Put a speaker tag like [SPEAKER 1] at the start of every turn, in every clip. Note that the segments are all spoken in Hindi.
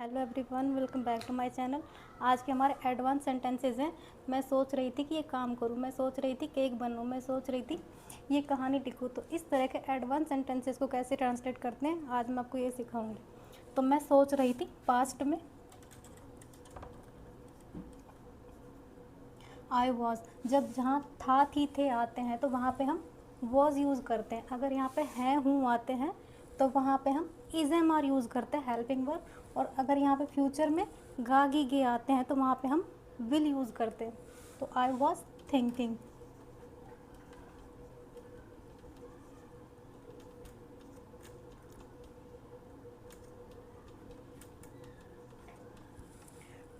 [SPEAKER 1] Hello everyone, welcome back to my channel. आज के हमारे एडवांस सेंटेंसेस हैं। मैं सोच रही थी कि ये काम करूं, मैं सोच रही थी केक बनूं, मैं सोच रही थी ये कहानी लिखूं। तो इस तरह के एडवांस सेंटेंसेस को कैसे ट्रांसलेट करते हैं आज मैं आपको ये सिखाऊंगी। तो मैं सोच रही थी पास्ट में आई वॉज, जब जहाँ था थी थे आते हैं तो वहाँ पे हम वॉज यूज़ करते हैं। अगर यहाँ पे है हूँ आते हैं तो वहाँ पे हम इज़ एम आर यूज़ करते हैं, हेल्पिंग वर्ब। और अगर यहाँ पे फ्यूचर में गा गी गे आते हैं तो वहाँ पे हम विल यूज़ करते हैं। तो आई वॉज थिंकिंग।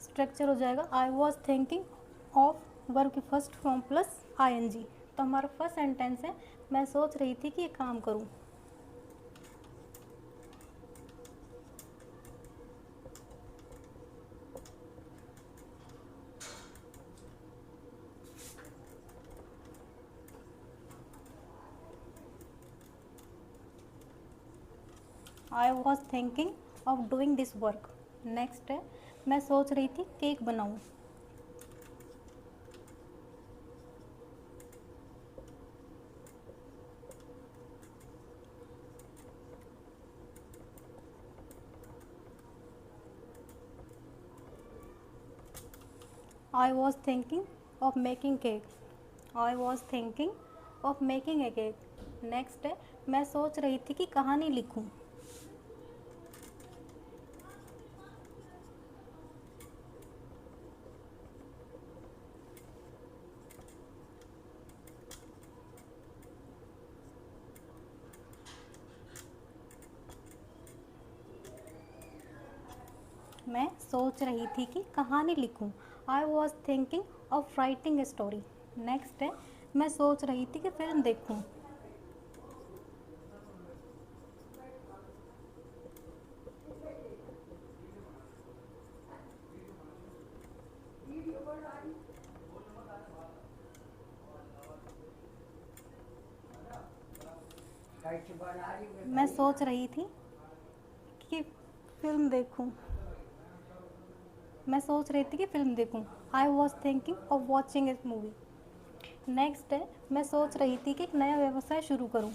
[SPEAKER 1] स्ट्रक्चर हो जाएगा I was thinking of verb की first form plus I N G. तो हमारा फर्स्ट सेंटेंस है मैं सोच रही थी कि ये काम करूँ। आई was thinking of doing this work. Next है मैं सोच रही थी केक बनाऊँ। आई was thinking of making cake. I was thinking of making a cake. Next है मैं सोच रही थी कि कहानी लिखूं। मैं सोच रही थी कि कहानी लिखूं। आई was thinking of writing a story. Next है मैं सोच रही थी कि फिल्म देखूं। मैं सोच रही थी कि फिल्म देखूं। मैं सोच रही थी कि फिल्म देखूं। आई was thinking of watching A movie. Next है मैं सोच रही थी कि एक नया व्यवसाय शुरू करूं।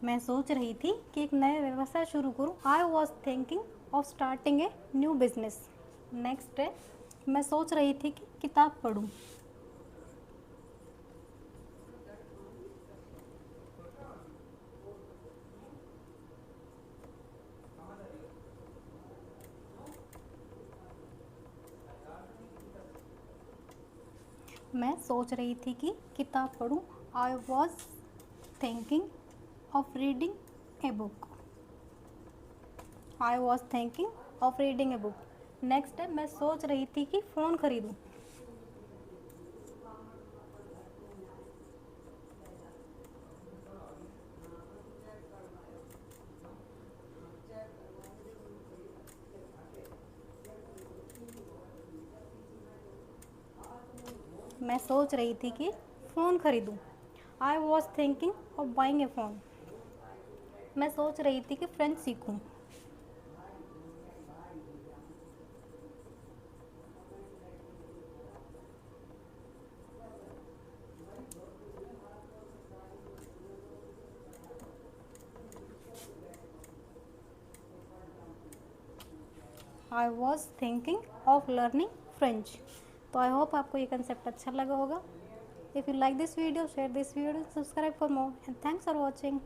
[SPEAKER 1] मैं सोच रही थी कि एक नया व्यवसाय शुरू करूं। आई was thinking of starting a new business. Next है मैं सोच रही थी कि किताब पढूं। मैं सोच रही थी कि किताब पढूं। I was thinking of reading a book. I was thinking of reading a book. Next है मैं सोच रही थी कि फ़ोन खरीदूं। मैं सोच रही थी कि फ़ोन खरीदूं। आई was thinking of buying A phone. मैं सोच रही थी कि फ्रेंच सीखूं। आई was thinking of learning French. तो आई होप आपको ये कंसेप्ट अच्छा लगा होगा। If you like this video, share this video, subscribe for more and thanks for watching.